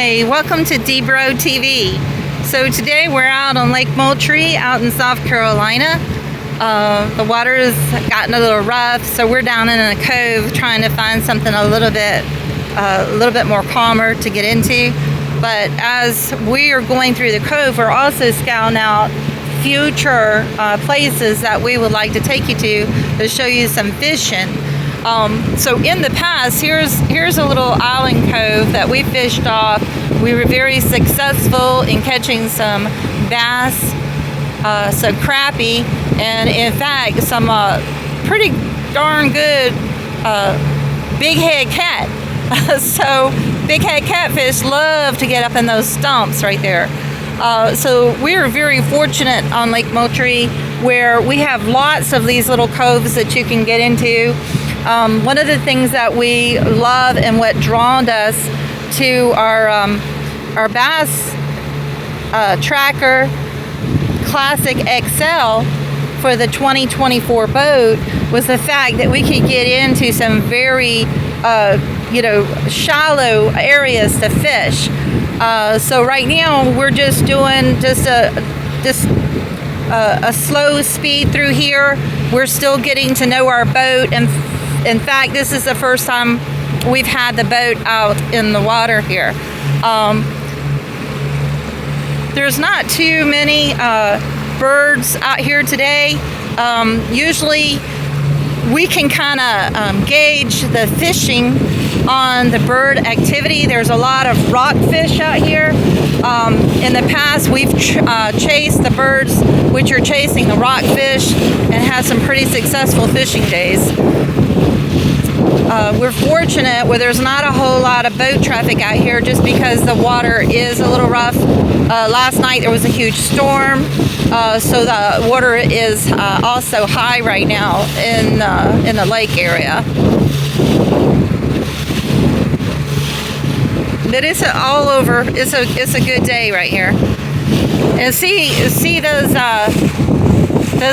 Hi, welcome to Debro TV. So today we're out on Lake Moultrie out in South Carolina. The water's gotten a little rough, so we're down in a cove trying to find something a little bit more calmer to get into. But as we are going through the cove, we're also scouting out future places that we would like to take you to show you some fishing. So in the past, here's a little island cove that we fished off. We were very successful in catching some bass, some crappie, and in fact some pretty darn good big head cat. So big head catfish love to get up in those stumps right there. So we're very fortunate on Lake Moultrie where we have lots of these little coves that you can get into. One of the things that we love and what drawn us to our bass tracker Classic XL for the 2024 boat was the fact that we could get into some very shallow areas to fish. So right now we're just doing a slow speed through here. We're still getting to know our boat, and in fact, this is the first time we've had the boat out in the water here. There's not too many birds out here today. Usually we can kind of gauge the fishing on the bird activity. There's a lot of rockfish out here. In the past, we've chased the birds which are chasing the rockfish and had some pretty successful fishing days. We're fortunate where there's not a whole lot of boat traffic out here just because the water is a little rough. Last night there was a huge storm, so the water is also high right now in the lake area. But it's all over. It's a good day right here. And see those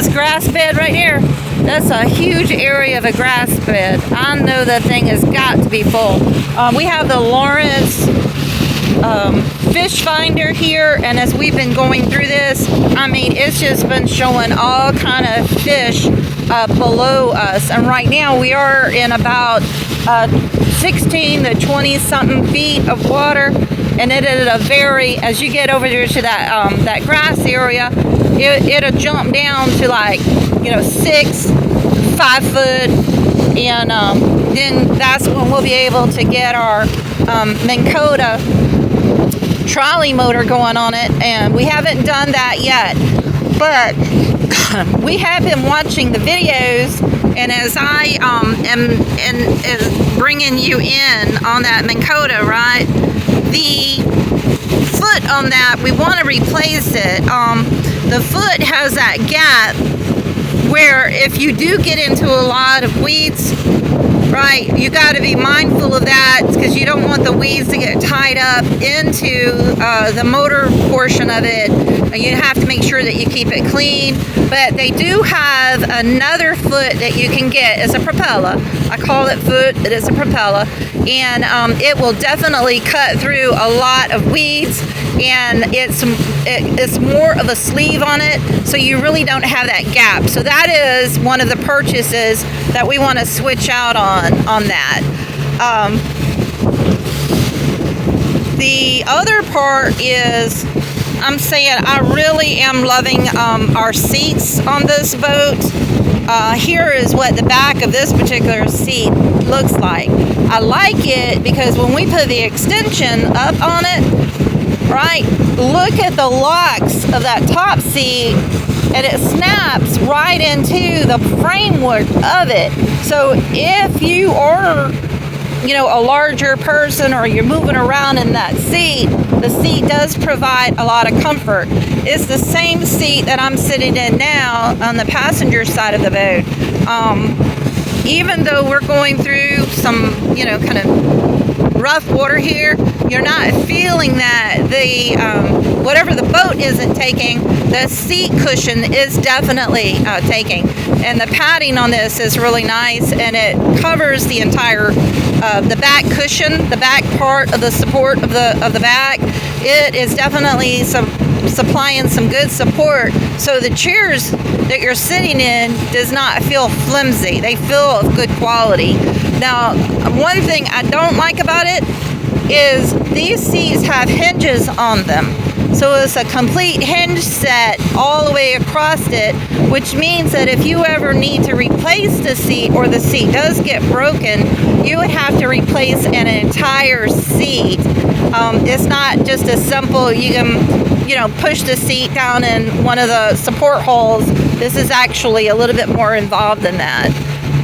grass bed right here? That's a huge area of a grass bed. I know that thing has got to be full. We have the Lawrence fish finder here, and as we've been going through this, I mean, it's just been showing all kind of fish below us. And right now we are in about 16 to 20 something feet of water, and it is a very, as you get over there to that grass area, it'll jump down to like 5 foot, and then that's when we'll be able to get our Minn Kota trolley motor going on it, and we haven't done that yet, but we have been watching the videos, and as I am bringing you in on that Minn Kota, right, the foot on that, we want to replace it. The foot has that gap where if you do get into a lot of weeds, right, you got to be mindful of that because you don't want the weeds to get tied up into the motor portion of it. You have to make sure that you keep it clean. But they do have another foot that you can get. It's a propeller. I call it foot. It is a propeller, and it will definitely cut through a lot of weeds. And it's more of a sleeve on it, so you really don't have that gap. So that is one of the purchases that we want to switch out on that. The other part is, I'm saying I really am loving our seats on this boat. Here is what the back of this particular seat looks like. I like it because when we put the extension up on it, right, look at the locks of that top seat, and it snaps right into the framework of it. So if you are a larger person or you're moving around in that seat, the seat does provide a lot of comfort. It's the same seat that I'm sitting in now on the passenger side of the boat. Even though we're going through some kind of rough water here, you're not feeling that the whatever the boat isn't taking, the seat cushion is definitely taking. And the padding on this is really nice, and it covers the entire the back cushion, the back part of the support of the back. It is definitely supplying some good support, so the chairs that you're sitting in does not feel flimsy. They feel of good quality. Now, one thing I don't like about it is these seats have hinges on them. So it's a complete hinge set all the way across it, which means that if you ever need to replace the seat, or the seat does get broken, you would have to replace an entire seat. It's not just a simple, you can, push the seat down in one of the support holes. This is actually a little bit more involved than that.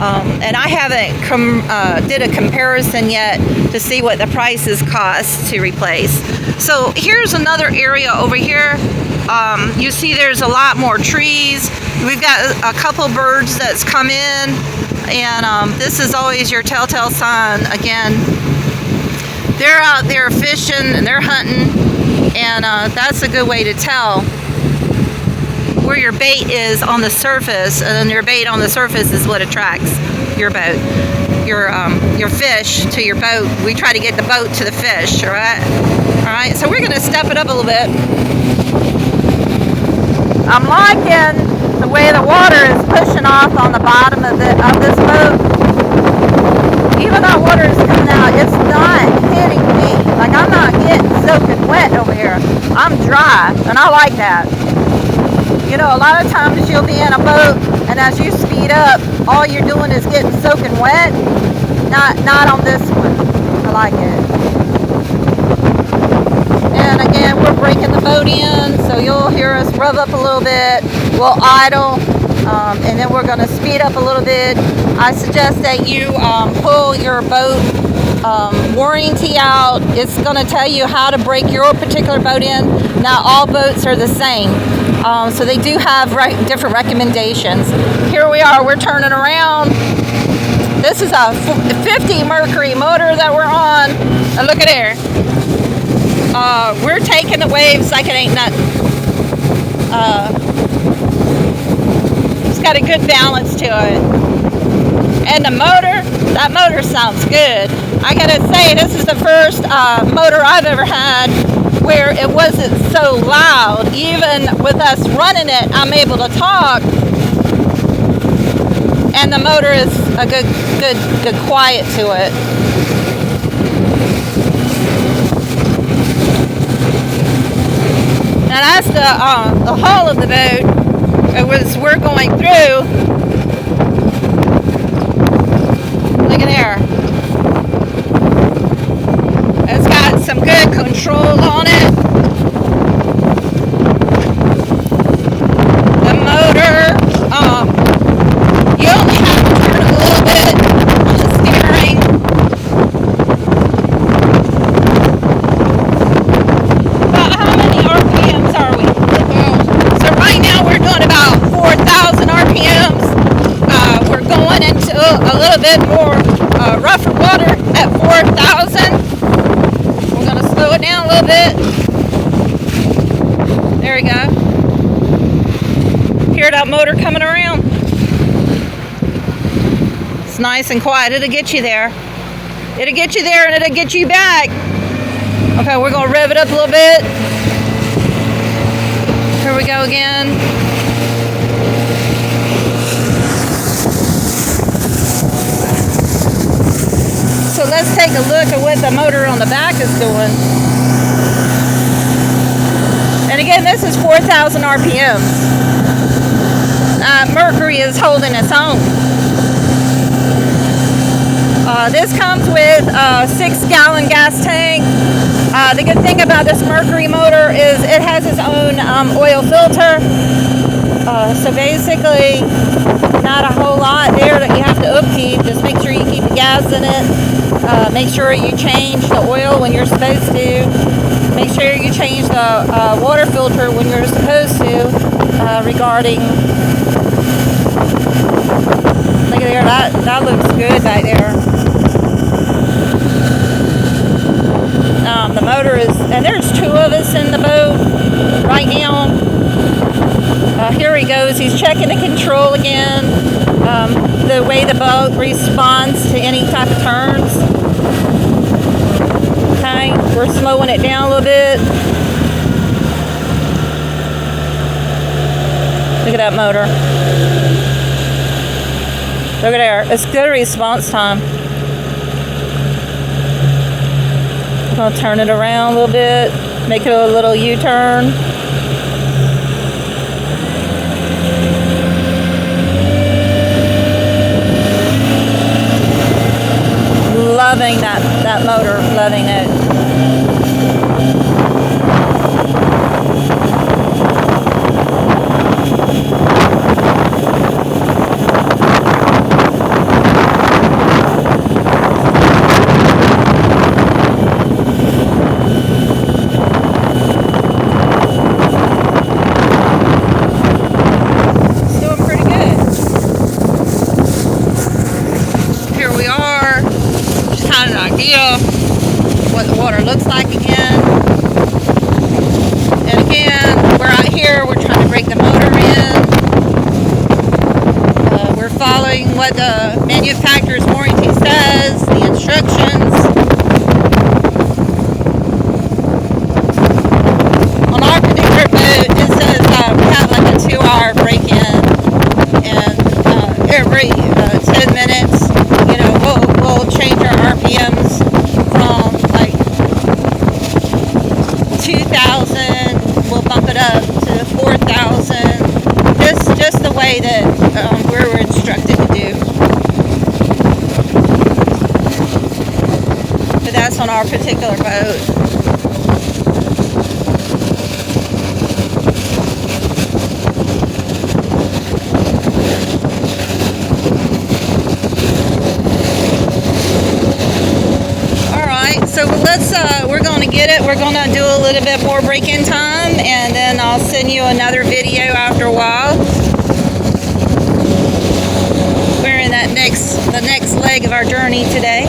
And I haven't did a comparison yet to see what the prices cost to replace. So here's another area over here. You see there's a lot more trees. We've got a couple birds that's come in, and this is always your telltale sign. Again, they're out there fishing and they're hunting, and that's a good way to tell where your bait is on the surface, and then your bait on the surface is what attracts your boat, your fish to your boat. We try to get the boat to the fish, all right? So we're going to step it up a little bit. I'm liking the way the water is pushing off on the bottom of this boat. Even though water is coming out, it's not hitting me. Like, I'm not getting soaking wet over here. I'm dry, and I like that. A lot of times you'll be in a boat, and as you speed up, all you're doing is getting soaking wet. Not on this one. I like it. And again, we're breaking the boat in, so you'll hear us rev up a little bit. We'll idle, and then we're going to speed up a little bit. I suggest that you pull your boat warranty out. It's going to tell you how to break your particular boat in. Now, all boats are the same. So they do have different recommendations. Here we are, we're turning around. This is a 50 Mercury motor that we're on. And look at there. We're taking the waves like it ain't nothing. It's got a good balance to it. And the that motor sounds good. I gotta say, this is the first motor I've ever had where it wasn't so loud. Even with us running it, I'm able to talk, and the motor is a good quiet to it. Now that's the hull of the boat. We're going through. Look at there. It's got some good control on it. The motor, you only have to turn a little bit on the steering. About how many RPMs are we? So right now we're doing about 4,000 RPMs. We're going into a little bit more rougher water at 4,000. Slow it down a little bit. There we go. Hear that motor coming around? It's nice and quiet. It'll get you there. It'll get you there, and it'll get you back. Okay, we're going to rev it up a little bit. Here we go again. So let's take a look at what the motor on the back is doing. And again, this is 4,000 RPMs. Mercury is holding its own. This comes with a 6-gallon gas tank. The good thing about this Mercury motor is it has its own oil filter. So basically, not a whole lot there that you have to upkeep. Just make sure you keep the gas in it. Make sure you change the oil when you're supposed to. Make sure you change the water filter when you're supposed to. Regarding, look at there, that looks good back there. motor is, and there's 2 of us in the boat right now. Here he goes. He's checking the control again. The way the boat responds to any type of turns. Okay, we're slowing it down a little bit. Look at that motor. Look at there. It's good response time. I'm going to turn it around a little bit. Make it a little U-turn. Loving that motor. Loving it. An idea what the water looks like again. And again, we're out here, we're trying to break the motor in. We're following what the manufacturer's warranty says, the instructions. On our particular boat, it says we have like a 2-hour break-in, and every 10 minutes, you know, we'll change our RPMs from like 2,000, we'll bump it up to 4,000, just the way that we were instructed to do. But that's on our particular boat. So we're going to get it. We're going to do a little bit more break-in time, and then I'll send you another video after a while. We're in the next leg of our journey today.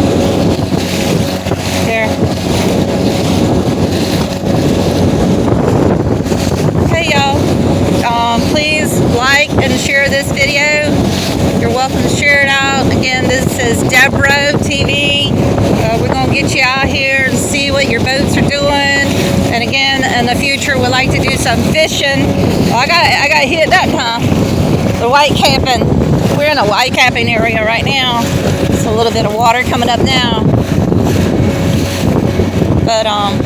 There. Okay, y'all. Please like and share this video. You're welcome to share it out. Again, this is Deborah TV. We're going to get you out here and see what your boats are doing. And again, in the future, we'd like to do some fishing. Well, I got hit that time. The white capping. We're in a white capping area right now. It's a little bit of water coming up now. But I'd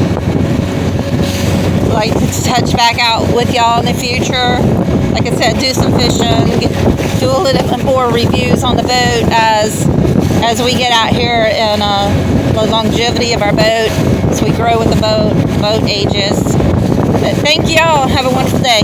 like to touch back out with y'all in the future. Like I said, do some fishing, do a little bit more reviews on the boat as we get out here, and the longevity of our boat as we grow with the boat ages. But thank y'all. Have a wonderful day.